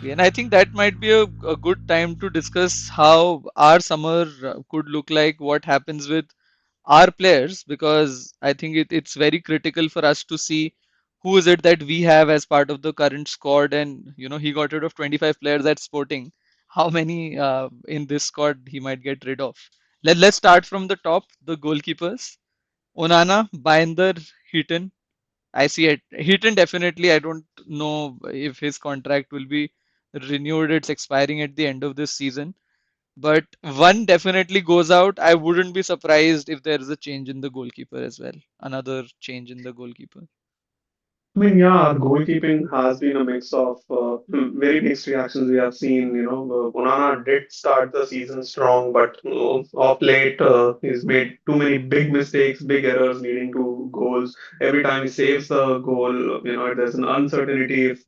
And I think that might be a good time to discuss how our summer could look like, what happens with our players, because I think it's very critical for us to see who is it that we have as part of the current squad. And he got rid of 25 players at Sporting. How many in this squad he might get rid of? Let's start from the top, the goalkeepers. Onana, Binder, Heaton. I see it. Heaton definitely. I don't know if his contract will be renewed. It's expiring at the end of this season. But one definitely goes out. I wouldn't be surprised if there is a change in the goalkeeper as well. Another change in the goalkeeper. I mean, yeah, goalkeeping has been a mix of very mixed reactions we have seen. Onana did start the season strong, but of late he's made too many big mistakes, big errors leading to goals. Every time he saves the goal, there's an uncertainty if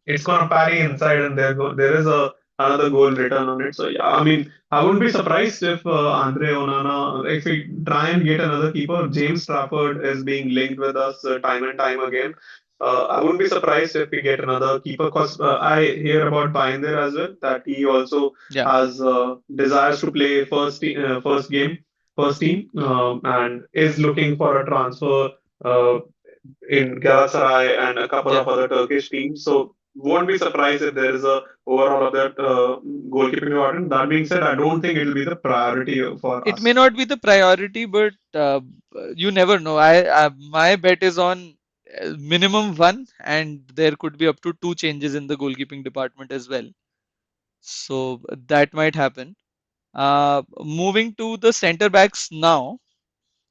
it's gonna parry inside and there is a another goal written on it. So yeah, I mean, I wouldn't be surprised if Andre Onana, if we try and get another keeper. James Trafford is being linked with us time and time again. I wouldn't be surprised if we get another keeper because I hear about Binder as well, that he also Yeah, has desires to play first game, first team, and is looking for a transfer uh, in Galatasaray and a couple yeah. of other Turkish teams. So won't be surprised if there is a overhaul of that goalkeeping department. That being said, I don't think it will be the priority for It may us. not be the priority, but you never know. My bet is on minimum one, and there could be up to two changes in the goalkeeping department as well. So that might happen. Moving to the center backs now.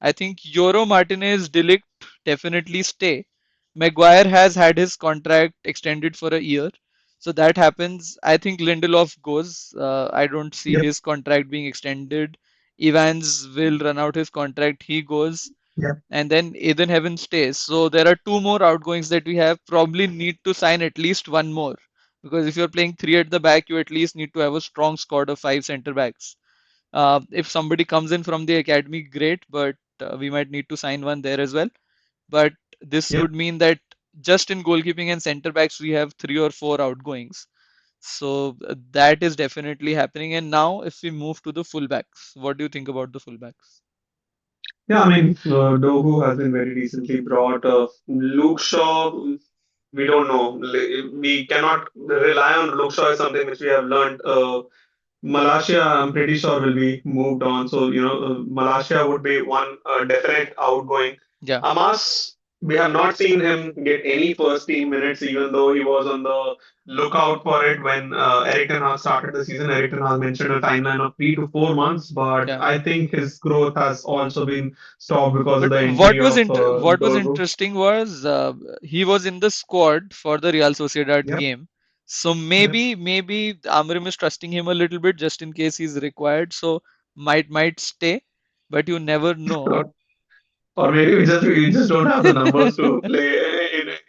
I think Euro Martinez, Delict definitely stay. Maguire has had his contract extended for a year. So that happens. I think Lindelof goes. I don't see Yep, his contract being extended. Evans will run out his contract. He goes. yep, And then Ethan Heaven stays. So there are two more outgoings that we have. Probably need to sign at least one more. Because if you're playing three at the back, you at least need to have a strong squad of five center backs. If somebody comes in from the academy, great, but we might need to sign one there as well. But this yep. would mean that just in goalkeeping and center backs, we have three or four outgoings. So that is definitely happening. And now, if we move to the fullbacks, what do you think about the fullbacks? Yeah, I mean, Dogu has been very recently brought. Luke Shaw, we don't know. We cannot rely on Luke Shaw is something which we have learned. Malaysia, I'm pretty sure will be moved on. So, Malaysia would be one definite outgoing. Yeah. Hamas, we have not seen him get any first team minutes, even though he was on the lookout for it when Eric Ten Hag started the season. Eric Ten Hag mentioned a timeline of 3 to 4 months, but Yeah. I think his growth has also been stopped because of But the injury of what was Dogu. interesting was he was in the squad for the Real Sociedad Yep. game. So Yep. maybe Amorim is trusting him a little bit just in case he's required. So might stay, but you never know. Or maybe we just don't have the numbers to play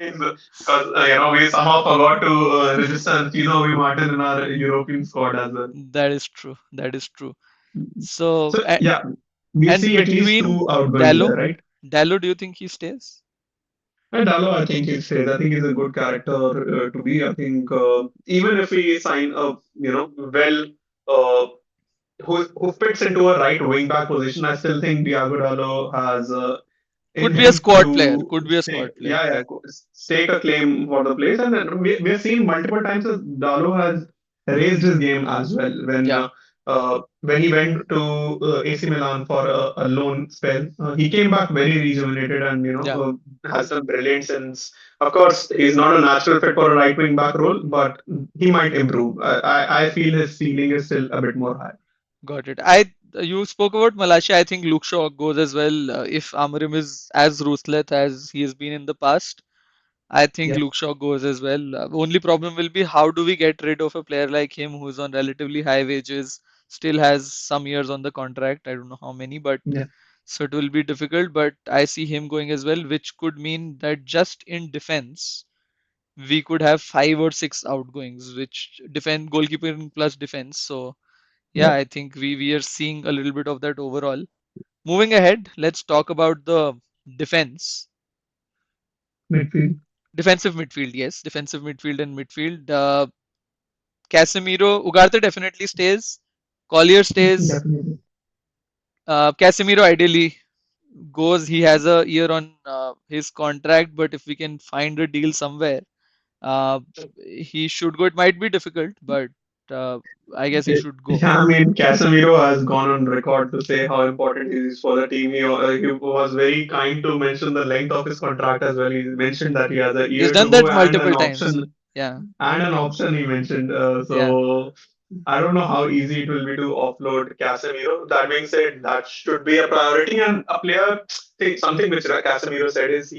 in the because we somehow forgot to register Chino V Martin in our European squad as well. That is true. That is true. So So yeah, we and see at least between two outgoings Dallo, there, right? Dallo, do you think he stays? And Dallo, I think he stays. I think he's a good character to be. I think even if we sign a well uh, who fits into a right wing back position, I still think Diago Dallo has in Could be a him squad player. to Could be a stake, squad player. yeah, yeah, stake a claim for the place. And then we've seen multiple times that Dalo has raised his game as well Yeah. when he went to AC Milan for a loan spell. He came back very rejuvenated and Yeah. has done brilliant since. Of course, he's not a natural fit for a right wing back role, but he might improve. I feel his ceiling is still a bit more high. Got it. You spoke about Malaysia. I think Luke Shaw goes as well. If Amarim is as ruthless as he has been in the past, I think Yeah. Luke Shaw goes as well. Only problem will be how do we get rid of a player like him who's on relatively high wages, still has some years on the contract. I don't know how many, but Yeah. so it will be difficult. But I see him going as well, which could mean that just in defense, we could have five or six outgoings, which defend goalkeeping plus defense. So yeah, Yep. I think we are seeing a little bit of that overall. Moving ahead, let's talk about the defense. Midfield. Defensive midfield, yes. Defensive midfield and midfield. Casemiro, Ugarte definitely stays. Collier stays. Definitely. Casemiro ideally goes. He has a year on his contract, but if we can find a deal somewhere, uh, he should go. It might be difficult, but uh, I guess he should go. Yeah, I mean, Casemiro has gone on record to say how important he is for the team. He was very kind to mention the length of his contract as well. He mentioned that he has a He's year to done go that multiple times. Yeah, and an option he mentioned. yeah, So I don't know how easy it will be to offload Casemiro. That being said, that should be a priority. And a player, see, something which Casemiro said is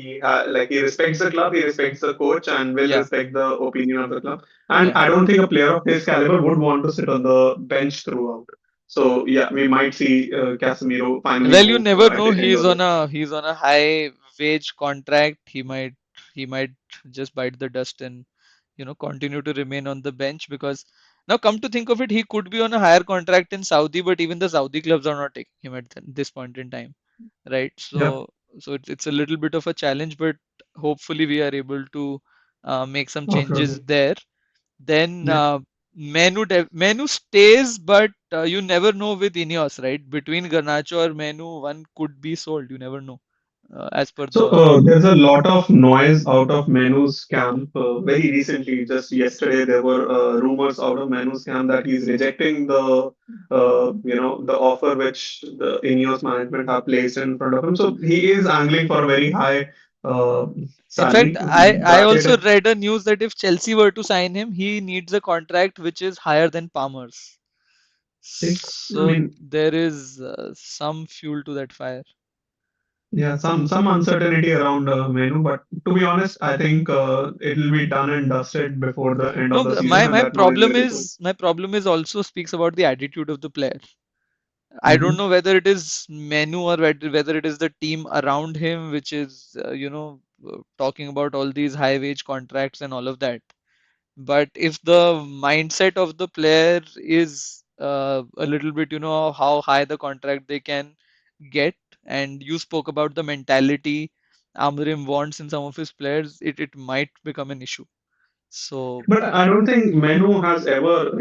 like he respects the club, he respects the coach, and will yeah, respect the opinion of the club. And yeah. I don't think a player of his caliber would want to sit on the bench throughout. So yeah, we might see Casemiro finally Well, you move never at know. the end of the. He's on a high wage contract. He might just bite the dust and continue to remain on the bench because now come to think of it, he could be on a higher contract in Saudi, but even the Saudi clubs are not taking him at this point in time, right? Yeah, So it's a little bit of a challenge, but hopefully we are able to make some changes offload. there. Then Yeah. Menu stays, but you never know with Ineos, right? Between Garnacho or Menu, one could be sold. You never know, as per So the there's a lot of noise out of Manu's camp. Very recently, just yesterday, there were rumors out of Manu's camp that he's rejecting the offer which the Ineos management have placed in front of him. So he is angling for a very high uh, In fact, salary I also bracket. read a news that if Chelsea were to sign him, he needs a contract which is higher than Palmer's. See, I So mean, there is some fuel to that fire. yeah, some uncertainty around Manu, but to be honest, I think it'll be done and dusted before the end No, of the season, and that noise will be cool. my problem is also speaks about the attitude of the player. I don't Hmm. know whether it is Menu or whether it is the team around him, which is talking about all these high wage contracts and all of that. But if the mindset of the player is a little bit, how high the contract they can get, and you spoke about the mentality Amorim wants in some of his players, it might become an issue. So But I don't think Manu has ever,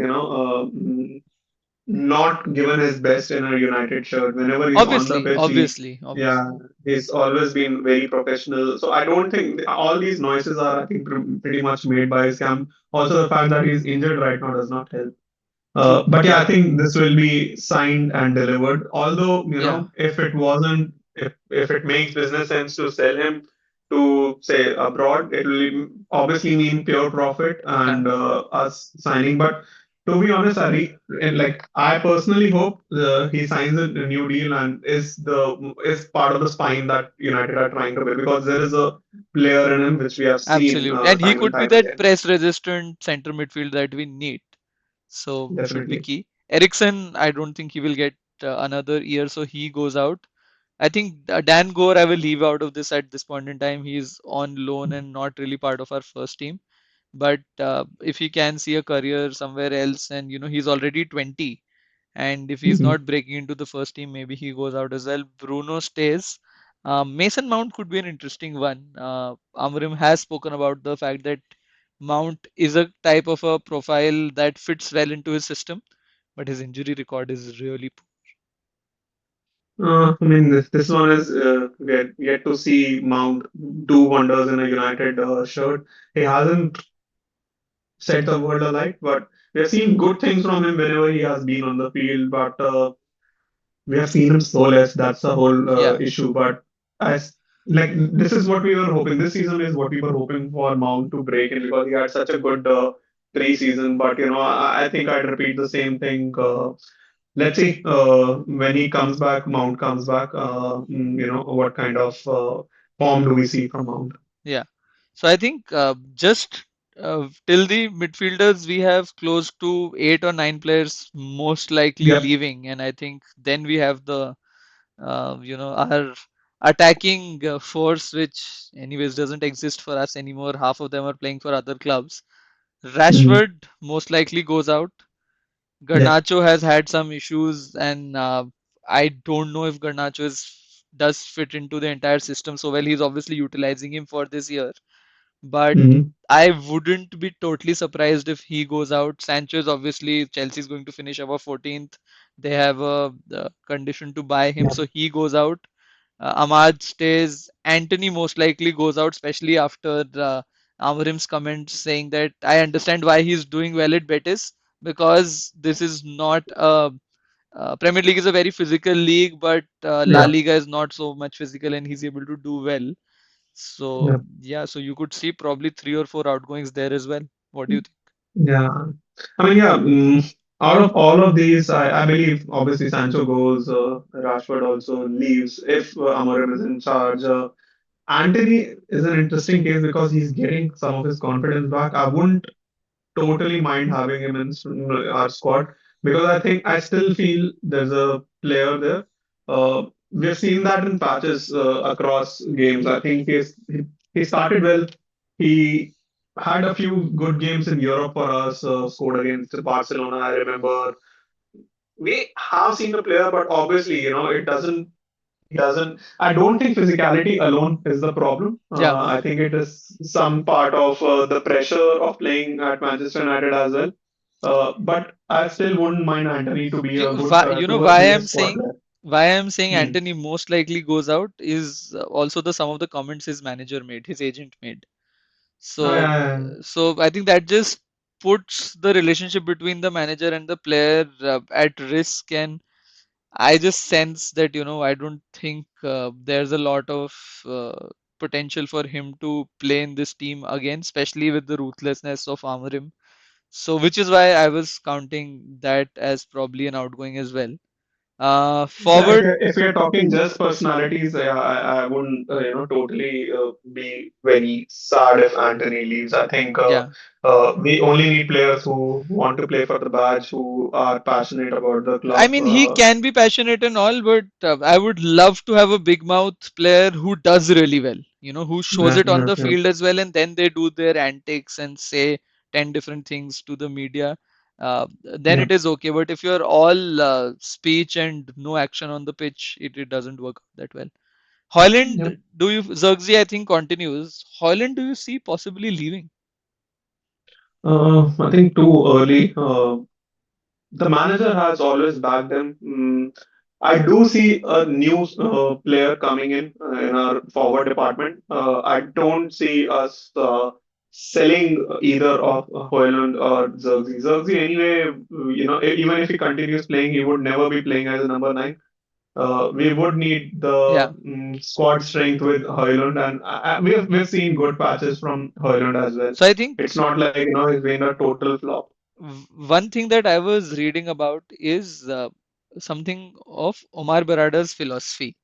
not given his best in a United shirt. Whenever he's on the obviously, pitch, obviously, yeah, obviously, he's always been very professional. So I don't think all these noises are, I think, pretty much made by his camp. Also, the fact that he's injured right now does not help. true, But yeah, true, I think this will be signed and delivered. Although, yeah, if it wasn't, if it makes business sense to sell him to say abroad, it will obviously mean pure profit yeah. and us signing. But to be honest, and like I personally hope he signs a new deal and is part of the spine that United are trying to build because there is a player in him which we have seen Absolutely. And he time and could be time that again. press resistant center midfield that we need. So should be Definitely. key. Ericsson, I don't think he will get another year, so he goes out. I think Dan Gore, I will leave out of this at this point in time. He's on loan and not really part of our first team. But if he can see a career somewhere else, and he's already 20, and if he's Mhm. not breaking into the first team, maybe he goes out as well. Bruno stays. Mason Mount could be an interesting one. Amarim has spoken about the fact that Mount is a type of a profile that fits well into his system, but his injury record is really poor. I mean, this one is yet to see Mount do wonders in a United shirt. He hasn't set the world alight, but we have seen good things from him whenever he has been on the field. But we have seen him so less. That's the whole Yeah, issue. But as like this is what we were hoping. This season is what we were hoping for Mount to break in because he had such a good pre-season. But I think I'd repeat the same thing. Let's see when he comes back, Mount comes back. What kind of form do we see from Mount? yeah. So I think just till the midfielders, we have close to 8 or 9 players most likely Yep. leaving, and I think then we have the our attacking force, which anyways doesn't exist for us anymore. Half of them are playing for other clubs. Mhm. Rashford most likely goes out. Yep. Garnacho has had some issues, and I don't know if does fit into the entire system so well. He's obviously utilizing him for this year, but Hmm. I wouldn't be totally surprised if he goes out. Sanchez, obviously, Chelsea is going to finish above 14th. They have a condition to buy him, so Yeah. he goes out. Ahmad stays. Anthony most likely goes out, especially after Amorim's comments saying that I understand why he's doing well at Betis, because this is not a Premier League is a very physical league, but La Yeah. Liga is not so much physical, and he's able to do well. So Yeah. yeah, so you could see probably three or four outgoings there as well. What do you think? Yeah. I mean, yeah. Out of all of these, I believe obviously Sancho goes, Rashford also leaves if Amorim is in charge. Anthony is an interesting case because he's getting some of his confidence back. I wouldn't totally mind having him in our squad because I think I still feel there's a player there. We've seen that in patches across games. I think he started well. He had a few good games in Europe for us. Scored against Barcelona. I remember we have seen the player, but obviously, it doesn't. He doesn't. I don't think physicality alone is the problem. Yeah. I think it is some part of the pressure of playing at Manchester United as well. But I still wouldn't mind Anthony to be a good You know to why be a I'm squad saying player. Hmm. Anthony most likely goes out is also the some of the comments his manager made, his agent made. Oh, So yeah, I think that just puts the relationship between the manager and the player at risk, and I just sense that, I don't think there's a lot of potential for him to play in this team again, especially with the ruthlessness of Amorim. So, which is why I was counting that as probably an outgoing as well. yeah. Forward, If you're talking just personalities, I wouldn't totally be very sad if Anthony leaves. I think yeah. we only need players who want to play for the badge, who are passionate about the I club. mean, he can be passionate and all, but I would love to have a big mouth player who does really well, who shows Yeah, it on yeah, the yeah, field as well, and then they do their antics and say 10 different things to the media. Then yeah. it is okay. But if you're all speech and no action on the pitch, it doesn't work that well. Yeah. Hoyland, Zirkzee, I think, continues. Hoyland, do you see possibly leaving? I think too early. The manager has always backed them. I do see a new player coming in our forward department. I don't see us selling either of Hoyland or Zirkzee. Zirkzee, anyway, even if he continues playing, he would never be playing as a number nine. We would need the Yeah. squad strength with Hoyland, and we've seen good patches from Hoyland as well. So I think It's not like he's been a total flop. one thing that I was reading about is something of Omar Barada's philosophy.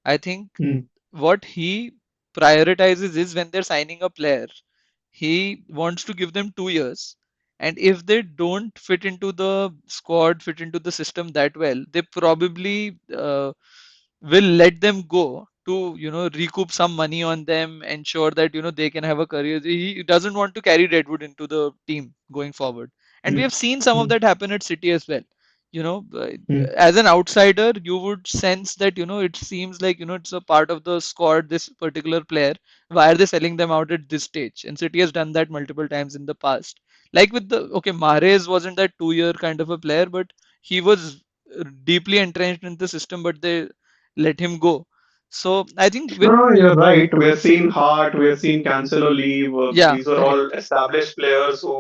I think Hmm. what he prioritizes is when they're signing a player, he wants to give them 2 years. And if they don't fit into the squad, fit into the system that well, they probably will let them go to, recoup some money on them, ensure that, they can have a career. He doesn't want to carry Redwood into the team going forward. And we Hmm. have seen some of Hmm. that happen at City as well. You know, uh, Hmm. as an outsider, you would sense that, it seems like, it's a part of the squad, this particular player. Why are they selling them out at this stage? And City has done that multiple times in the past. Like with okay, Mahrez wasn't that 2 year kind of a player, but he was deeply entrenched in the system, but they let him go. So I think with, No, you're right. We've seen Hart, we've seen Cancelo leave. yeah, These were all correct, established players who,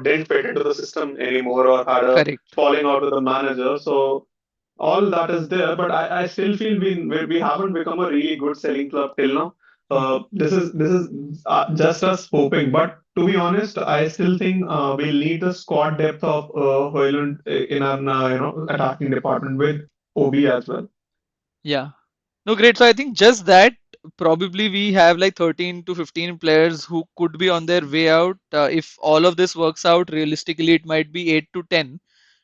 didn't fit into the system anymore or had a correct. falling out with the manager. So all that is there, but I still feel we haven't become a really good selling club till now. Hmm. This is just us hoping, but to be honest, I still think we'll need the squad depth of Hoyland in our attacking department with OB as well. Yeah. No, great. So I think just that probably we have like 13 to 15 players who could be on their way out. If all of this works out, realistically, it might be 8 to 10.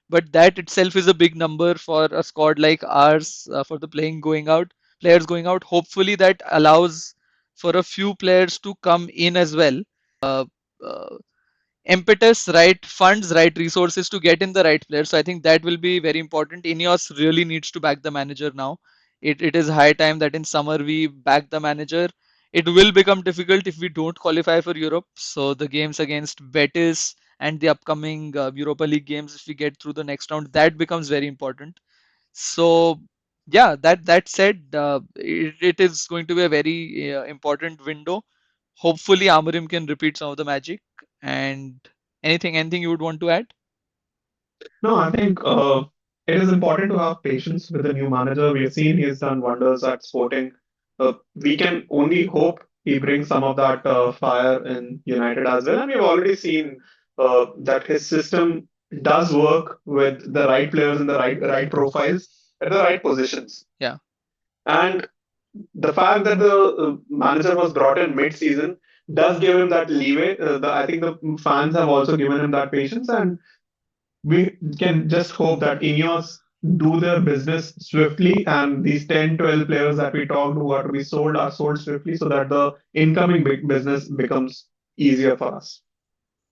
But that itself is a big number for a squad like ours, for the players going out. Hopefully, that allows for a few players to come in as well. Uh, Impetus, right funds, right resources to get in the right players. So I think that will be very important. Ineos really needs to back the manager now. It is high time that in summer we back the manager. It will become difficult if we don't qualify for Europe. So the games against Betis and the upcoming Europa League games, if we get through the next round, that becomes very important. So yeah, that said, it is going to be a very important window. Hopefully, Amorim can repeat some of the magic. And anything you would want to add? No, I think it is important to have patience with the new manager. We've seen he's done wonders at Sporting. We can only hope he brings some of that fire in United as well. And we've already seen that his system does work with the right players in the right profiles at the right positions. Yeah, And the fact that the manager was brought in mid-season does give him that leeway. I think the fans have also given him that patience, and we can just hope that Ineos do their business swiftly and these 10, 12 players that we talked who are to be sold are sold swiftly so that the incoming big business becomes easier for us.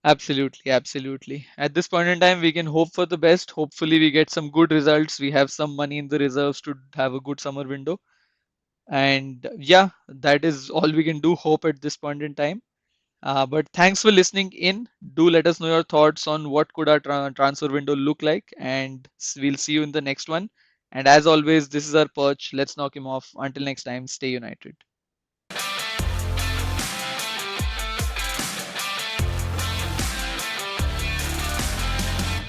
absolutely, absolutely. At this point in time, we can hope for the best. Hopefully, we get some good results. We have some money in the reserves to have a good summer window. And yeah, that is all we can do. Hope at this point in time. But thanks for listening in. Do let us know your thoughts on what could our transfer window look like, and we'll see you in the next one. And as always, this is our perch. Let's knock him off. Until next time, stay united.